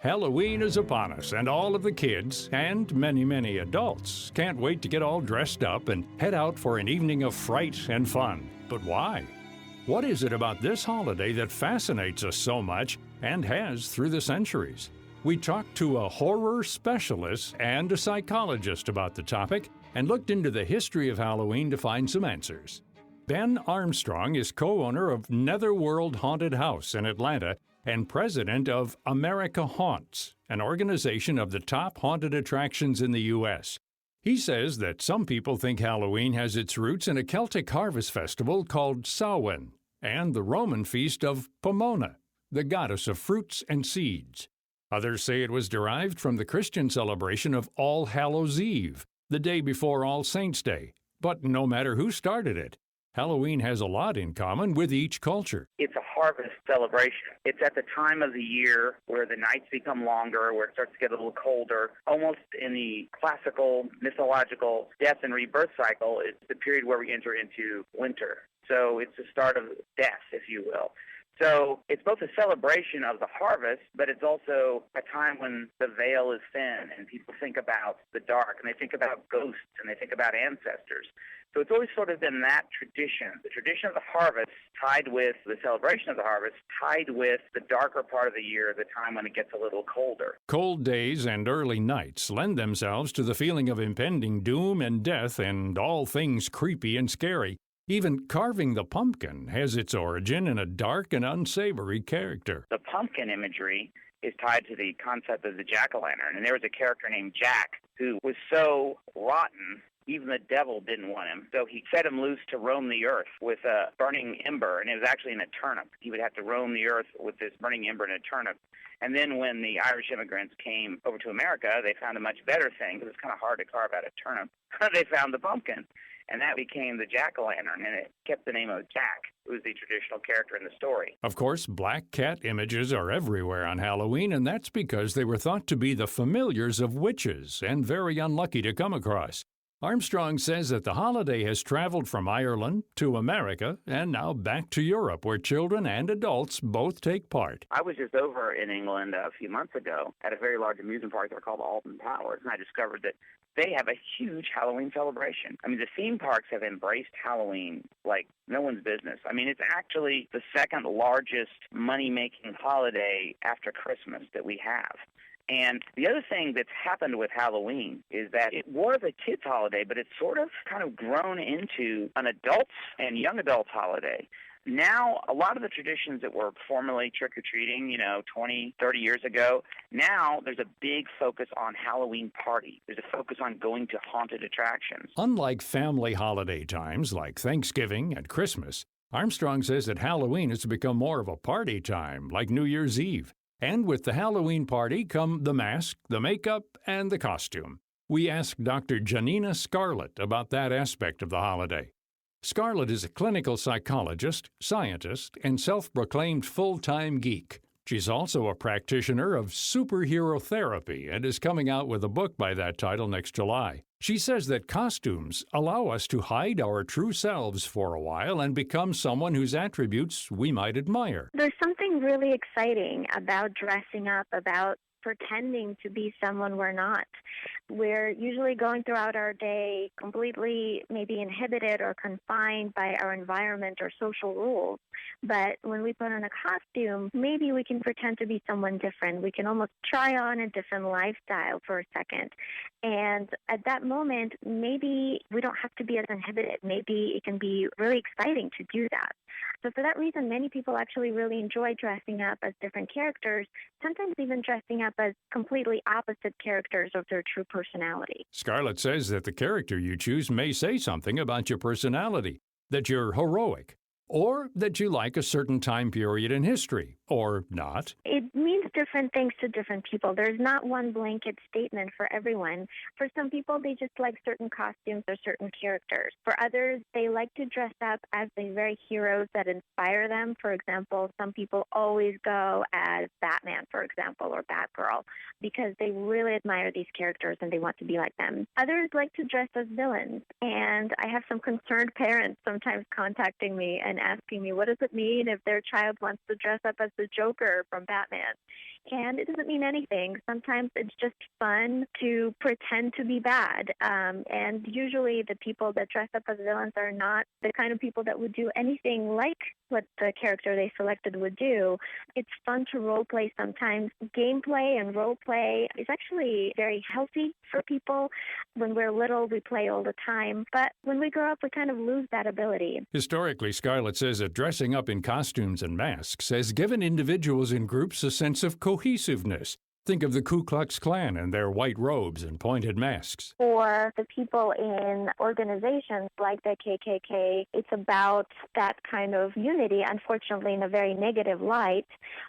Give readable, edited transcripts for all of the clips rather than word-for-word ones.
Halloween is upon us, and all of the kids, and many adults, can't wait to get all dressed up and head out for an evening of fright and fun. But why? What is it about this holiday that fascinates us so much and has through the centuries? We talked to a horror specialist and a psychologist about the topic and looked into the history of Halloween to find some answers. Ben Armstrong is co-owner of Netherworld Haunted House in Atlanta and president of America Haunts, an organization of the top haunted attractions in the U.S. He says that some people think Halloween has its roots in a Celtic harvest festival called Samhain and the Roman feast of Pomona, the goddess of fruits and seeds. Others say it was derived from the Christian celebration of All Hallows' Eve, the day before All Saints' Day. But no matter who started it, Halloween has a lot in common with each culture. It's a harvest celebration. It's at the time of the year where the nights become longer, where it starts to get a little colder. Almost in the classical, mythological death and rebirth cycle, it's the period where we enter into winter. So it's the start of death, if you will. So it's both a celebration of the harvest, but it's also a time when the veil is thin and people think about the dark, and they think about ghosts, and they think about ancestors. So it's always sort of been that tradition, the tradition of the harvest tied with the celebration of the harvest, tied with the darker part of the year, the time when it gets a little colder. Cold days and early nights lend themselves to the feeling of impending doom and death and all things creepy and scary. Even carving the pumpkin has its origin in a dark and unsavory character. The pumpkin imagery is tied to the concept of the jack-o'-lantern. And there was a character named Jack who was so rotten, even the devil didn't want him. So he set him loose to roam the earth with a burning ember, and it was actually in a turnip. He would have to roam the earth with this burning ember and a turnip. And then when the Irish immigrants came over to America, they found a much better thing, because it's kind of hard to carve out a turnip. They found the pumpkin. And that became the jack-o'-lantern, and it kept the name of Jack, who was the traditional character in the story. Of course, black cat images are everywhere on Halloween, and that's because they were thought to be the familiars of witches and very unlucky to come across. Armstrong says that the holiday has traveled from Ireland to America and now back to Europe, where children and adults both take part. I was just over in England a few months ago at a very large amusement park there called Alton Towers, and I discovered that they have a huge Halloween celebration. I mean, the theme parks have embraced Halloween like no one's business. I mean, it's actually the second largest money-making holiday after Christmas that we have. And the other thing that's happened with Halloween is that it was a kids' holiday, but it's sort of kind of grown into an adults and young adults holiday. Now, a lot of the traditions that were formerly trick-or-treating, 20, 30 years ago, now there's a big focus on Halloween party. There's a focus on going to haunted attractions. Unlike family holiday times like Thanksgiving and Christmas, Armstrong says that Halloween has become more of a party time, like New Year's Eve. And with the Halloween party come the mask, the makeup, and the costume. We asked Dr. Janina Scarlett about that aspect of the holiday. Scarlett is a clinical psychologist, scientist, and self-proclaimed full-time geek. She's also a practitioner of superhero therapy and is coming out with a book by that title next July. She says that costumes allow us to hide our true selves for a while and become someone whose attributes we might admire. There's something really exciting about dressing up, about pretending to be someone we're not. We're usually going throughout our day completely maybe inhibited or confined by our environment or social rules. But when we put on a costume, maybe we can pretend to be someone different. We can almost try on a different lifestyle for a second. And at that moment, maybe we don't have to be as inhibited. Maybe it can be really exciting to do that. So for that reason, many people actually really enjoy dressing up as different characters, sometimes even dressing up as completely opposite characters of their true personality. Scarlett says that the character you choose may say something about your personality, that you're heroic, or that you like a certain time period in history, or not. It means different things to different people. There's not one blanket statement for everyone. For some people, they just like certain costumes or certain characters. For others, they like to dress up as the very heroes that inspire them. For example, some people always go as Batman, for example, or Batgirl, because they really admire these characters and they want to be like them. Others like to dress as villains, and I have some concerned parents sometimes contacting me and asking me, what does it mean if their child wants to dress up as the Joker from Batman? And it doesn't mean anything. Sometimes it's just fun to pretend to be bad. And usually the people that dress up as villains are not the kind of people that would do anything like what the character they selected would do. It's fun to role play sometimes. Gameplay and role play is actually very healthy for people. When we're little, we play all the time. But when we grow up, we kind of lose that ability. Historically, Scarlett says that dressing up in costumes and masks has given individuals in groups a sense of cohesiveness. Think of the Ku Klux Klan and their white robes and pointed masks. For the people in organizations like the KKK, it's about that kind of unity, unfortunately, in a very negative light.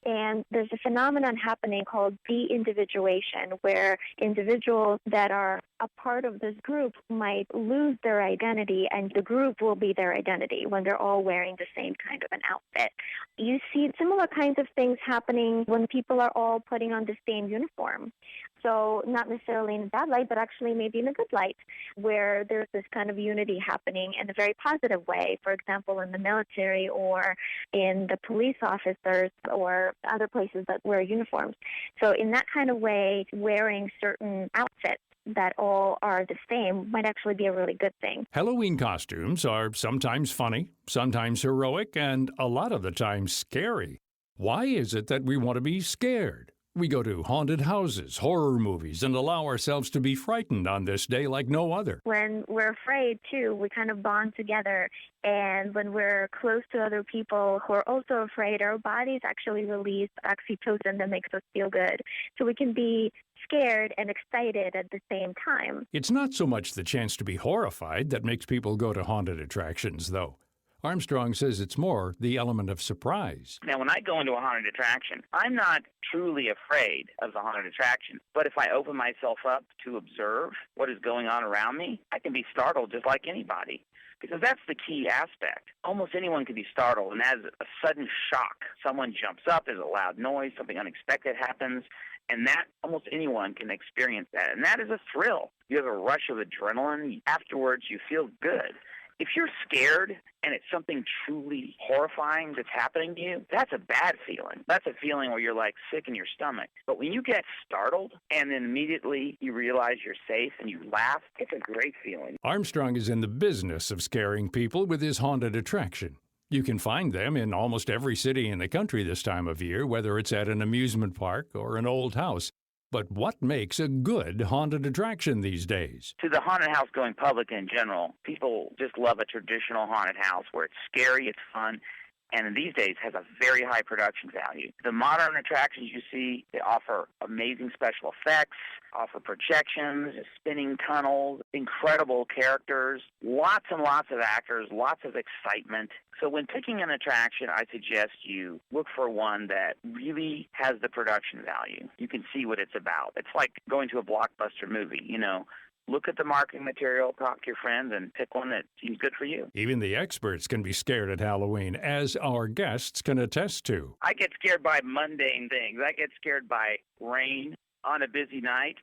And there's a phenomenon happening called de-individuation, where individuals that are a part of this group might lose their identity, and the group will be their identity when they're all wearing the same kind of an outfit. You see similar kinds of things happening when people are all putting on the same uniform. So not necessarily in a bad light, but actually maybe in a good light, where there's this kind of unity happening in a very positive way, for example, in the military or in the police officers or other places that wear uniforms. So in that kind of way, wearing certain outfits that all are the same might actually be a really good thing. Halloween costumes are sometimes funny, sometimes heroic, and a lot of the time scary. Why is it that we want to be scared? We go to haunted houses, horror movies, and allow ourselves to be frightened on this day like no other. When we're afraid, too, we kind of bond together. And when we're close to other people who are also afraid, our bodies actually release oxytocin that makes us feel good. So we can be scared and excited at the same time. It's not so much the chance to be horrified that makes people go to haunted attractions, though. Armstrong says it's more the element of surprise. Now, when I go into a haunted attraction, I'm not truly afraid of the haunted attraction. But if I open myself up to observe what is going on around me, I can be startled just like anybody. Because that's the key aspect. Almost anyone can be startled, and as a sudden shock, someone jumps up, there's a loud noise, something unexpected happens, and that almost anyone can experience that. And that is a thrill. You have a rush of adrenaline. Afterwards, you feel good. If you're scared and it's something truly horrifying that's happening to you, that's a bad feeling. That's a feeling where you're like sick in your stomach. But when you get startled and then immediately you realize you're safe and you laugh, it's a great feeling. Armstrong is in the business of scaring people with his haunted attraction. You can find them in almost every city in the country this time of year, whether it's at an amusement park or an old house. But what makes a good haunted attraction these days? To the haunted house going public in general, people just love a traditional haunted house where it's scary, it's fun, and these days has a very high production value. The modern attractions you see, they offer amazing special effects, offer projections, spinning tunnels, incredible characters, lots and lots of actors, lots of excitement. So when picking an attraction, I suggest you look for one that really has the production value. You can see what it's about. It's like going to a blockbuster movie, you know. Look at the marketing material, talk to your friends, and pick one that seems good for you. Even the experts can be scared at Halloween, as our guests can attest to. I get scared by mundane things. I get scared by rain on a busy night.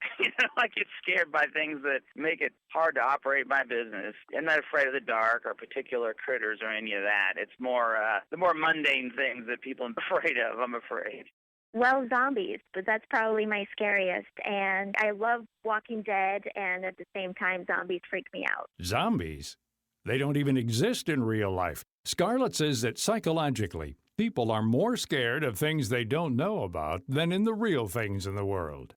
I get scared by things that make it hard to operate my business. I'm not afraid of the dark or particular critters or any of that. It's more the more mundane things that people are afraid of, I'm afraid. Well, zombies, but that's probably my scariest. And I love Walking Dead, and at the same time, zombies freak me out. Zombies? They don't even exist in real life. Scarlett says that psychologically, people are more scared of things they don't know about than in the real things in the world.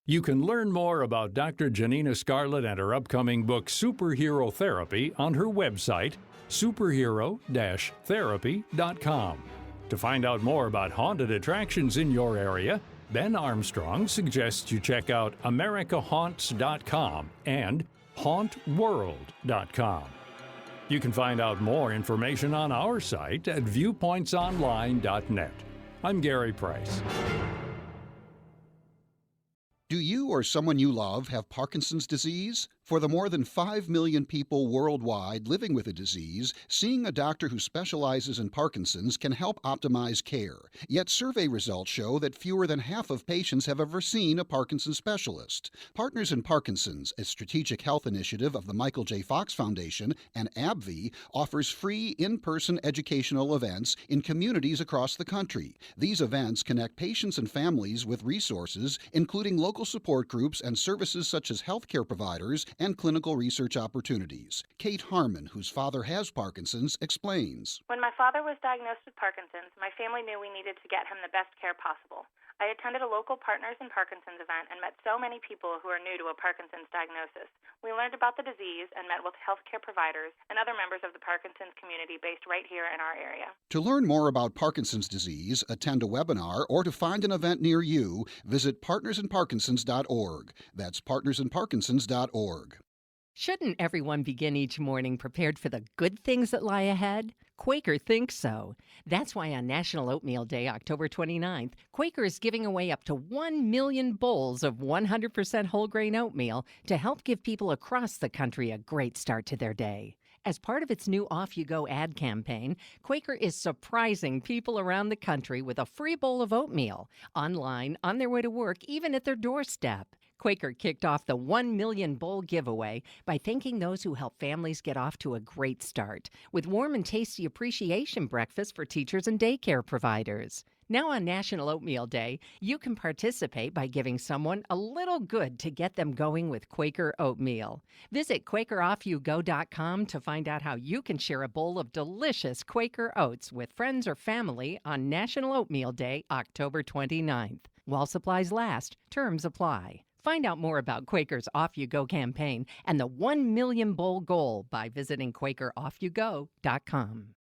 You can learn more about Dr. Janina Scarlett and her upcoming book, Superhero Therapy, on her website, superhero-therapy.com. To find out more about haunted attractions in your area, Ben Armstrong suggests you check out americahaunts.com and hauntworld.com. You can find out more information on our site at viewpointsonline.net. I'm Gary Price. Do you or someone you love have Parkinson's disease? For the more than 5 million people worldwide living with the disease, seeing a doctor who specializes in Parkinson's can help optimize care. Yet survey results show that fewer than half of patients have ever seen a Parkinson's specialist. Partners in Parkinson's, a strategic health initiative of the Michael J. Fox Foundation and AbbVie, offers free in-person educational events in communities across the country. These events connect patients and families with resources, including local support groups and services such as healthcare providers and clinical research opportunities. Kate Harmon, whose father has Parkinson's, explains. When my father was diagnosed with Parkinson's, my family knew we needed to get him the best care possible. I attended a local Partners in Parkinson's event and met so many people who are new to a Parkinson's diagnosis. We learned about the disease and met with healthcare providers and other members of the Parkinson's community based right here in our area. To learn more about Parkinson's disease, attend a webinar, or to find an event near you, visit partnersinparkinsons.org. That's partnersinparkinsons.org. Shouldn't everyone begin each morning prepared for the good things that lie ahead? Quaker thinks so. That's why on National Oatmeal Day, October 29th, Quaker is giving away up to 1 million bowls of 100% whole grain oatmeal to help give people across the country a great start to their day. As part of its new Off You Go ad campaign, Quaker is surprising people around the country with a free bowl of oatmeal, online, on their way to work, even at their doorstep. Quaker kicked off the 1 million bowl giveaway by thanking those who help families get off to a great start with warm and tasty appreciation breakfast for teachers and daycare providers. Now on National Oatmeal Day, you can participate by giving someone a little good to get them going with Quaker oatmeal. Visit QuakerOffYouGo.com to find out how you can share a bowl of delicious Quaker oats with friends or family on National Oatmeal Day, October 29th. While supplies last, terms apply. Find out more about Quaker's Off You Go campaign and the 1 million bowl goal by visiting QuakerOffYouGo.com.